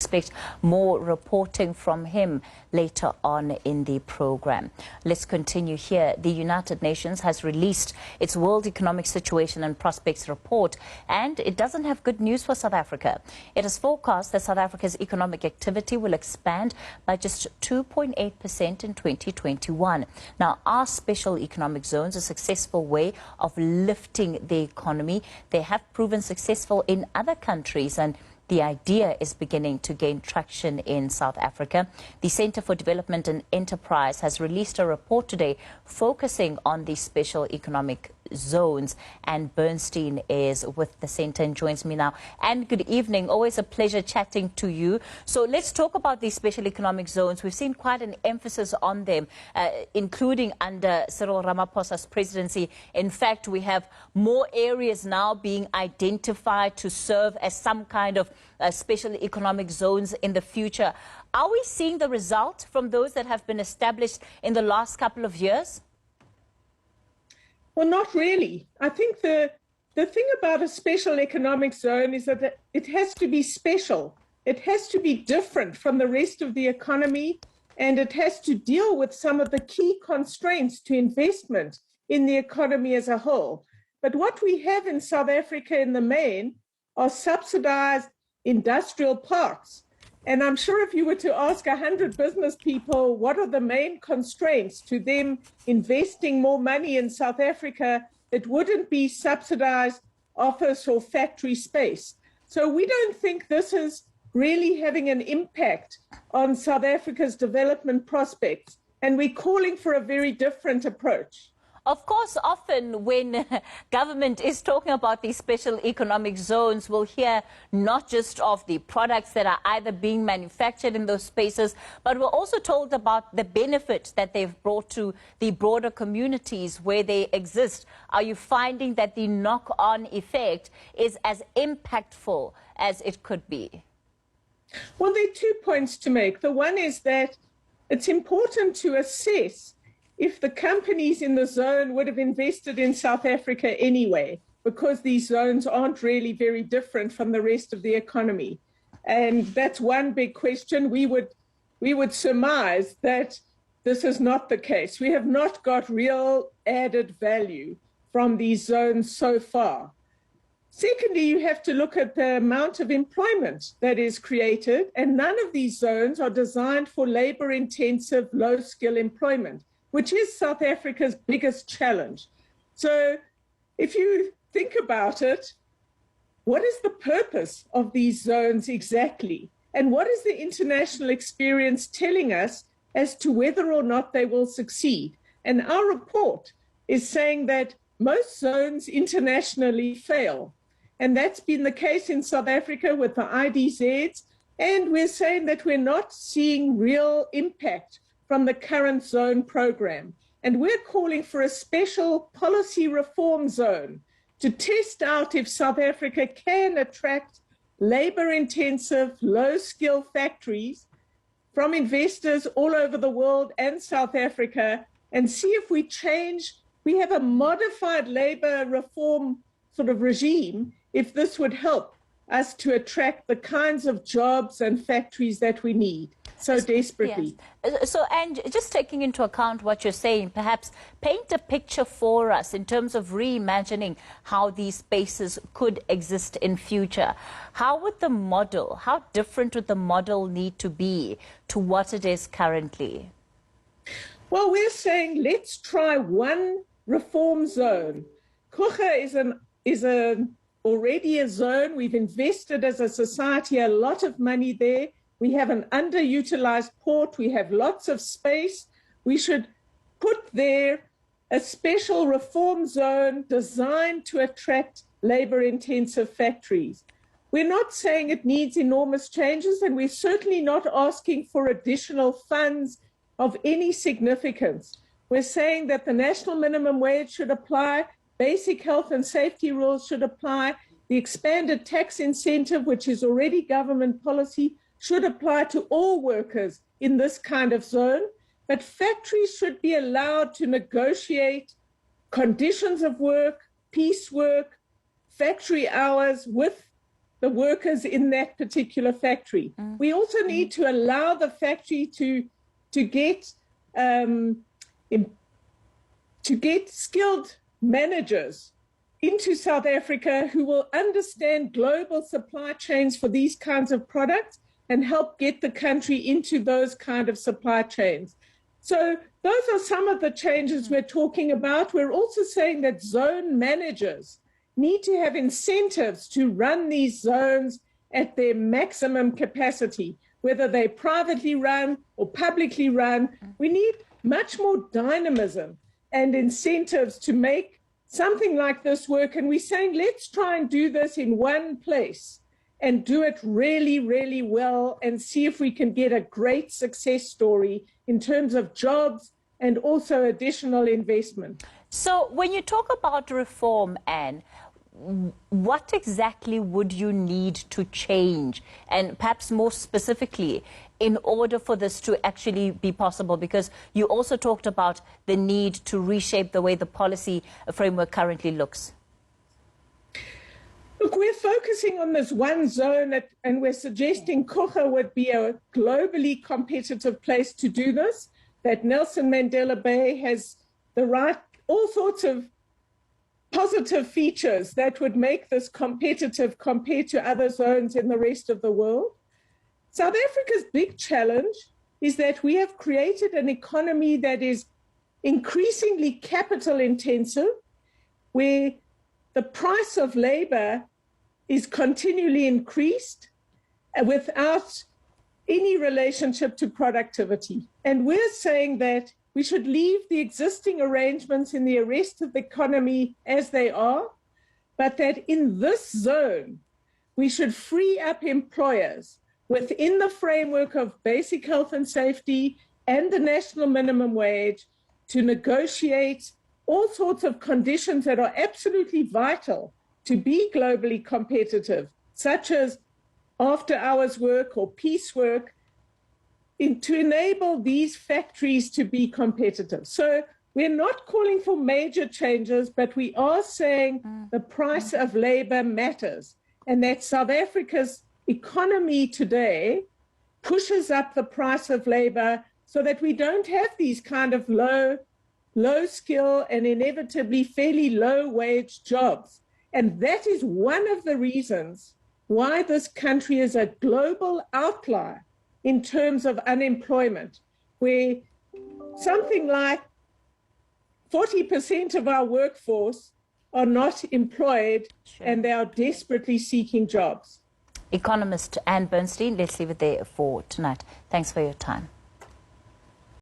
expect more reporting from him later on in the program. Let's continue here. The United Nations has released its World Economic Situation and Prospects report, and it doesn't have good news for South Africa. It has forecast that South Africa's economic activity will expand by just 2.8% in 2021. Now, are special economic zones a successful way of lifting the economy? They have proven successful in other countries, and the idea is beginning to gain traction in South Africa. The Center for Development and Enterprise has released a report today focusing on the special economic zones, and Bernstein is with the center and joins me now. And good evening. Always a pleasure chatting to you. So let's talk about these special economic zones. We've seen quite an emphasis on them, including under Cyril Ramaphosa's presidency. In fact, we have more areas now being identified to serve as some kind of special economic zones in the future. Are we seeing the result from those that have been established in the last couple of years? Well, not really. I think the thing about a special economic zone is that it has to be special. It has to be different from the rest of the economy, and it has to deal with some of the key constraints to investment in the economy as a whole. But what we have in South Africa in the main are subsidized industrial parks. And I'm sure if you were to ask 100 business people what are the main constraints to them investing more money in South Africa, it wouldn't be subsidized office or factory space. So we don't think this is really having an impact on South Africa's development prospects. And we're calling for a very different approach. Of course, often when government is talking about these special economic zones, we'll hear not just of the products that are either being manufactured in those spaces, but we're also told about the benefit that they've brought to the broader communities where they exist. Are you finding that the knock-on effect is as impactful as it could be? Well, there are 2 points to make. The one is that it's important to assess if the companies in the zone would have invested in South Africa anyway, because these zones aren't really very different from the rest of the economy. And that's one big question. We would surmise that this is not the case. We have not got real added value from these zones so far. Secondly, you have to look at the amount of employment that is created, and none of these zones are designed for labor-intensive, low-skill employment, which is South Africa's biggest challenge. So if you think about it, what is the purpose of these zones exactly? And what is the international experience telling us as to whether or not they will succeed? And our report is saying that most zones internationally fail. And that's been the case in South Africa with the IDZs. And we're saying that we're not seeing real impact from the current zone program. And we're calling for a special policy reform zone to test out if South Africa can attract labor-intensive, low-skill factories from investors all over the world and South Africa, and see if we have a modified labor reform sort of regime, if this would help us to attract the kinds of jobs and factories that we need so desperately. Yes. So, and just taking into account what you're saying, perhaps paint a picture for us in terms of reimagining how these spaces could exist in future. How different would the model need to be to what it is currently? Well, we're saying let's try one reform zone. Kucha is already a zone. We've invested as a society a lot of money there. We have an underutilized port. We have lots of space. We should put there a special reform zone designed to attract labor-intensive factories. We're not saying it needs enormous changes, and we're certainly not asking for additional funds of any significance. We're saying that the national minimum wage should apply, basic health and safety rules should apply, the expanded tax incentive, which is already government policy, should apply to all workers in this kind of zone, but factories should be allowed to negotiate conditions of work, piecework, factory hours with the workers in that particular factory. We also need to allow the factory to get skilled managers into South Africa who will understand global supply chains for these kinds of products and help get the country into those kind of supply chains. So those are some of the changes we're talking about. We're also saying that zone managers need to have incentives to run these zones at their maximum capacity, whether they're privately run or publicly run. We need much more dynamism and incentives to make something like this work. And we're saying, let's try and do this in one place and do it really, really well and see if we can get a great success story in terms of jobs and also additional investment. So when you talk about reform, Anne, what exactly would you need to change? And perhaps more specifically, in order for this to actually be possible? Because you also talked about the need to reshape the way the policy framework currently looks. Look, we're focusing on this one zone, and we're suggesting Coega would be a globally competitive place to do this, that Nelson Mandela Bay has all sorts of positive features that would make this competitive compared to other zones in the rest of the world. South Africa's big challenge is that we have created an economy that is increasingly capital intensive, where the price of labor is continually increased without any relationship to productivity. And we're saying that we should leave the existing arrangements in the rest of the economy as they are, but that in this zone, we should free up employers within the framework of basic health and safety and the national minimum wage to negotiate all sorts of conditions that are absolutely vital to be globally competitive, such as after-hours work or piece work, to enable these factories to be competitive. So we're not calling for major changes, but we are saying the price of labor matters, and that South Africa's economy today pushes up the price of labor so that we don't have these kind of low skill and inevitably fairly low wage jobs. And that is one of the reasons why this country is a global outlier in terms of unemployment, where something like 40% of our workforce are not employed, and they are desperately seeking jobs. Economist Anne Bernstein, let's leave it there for tonight. Thanks for your time.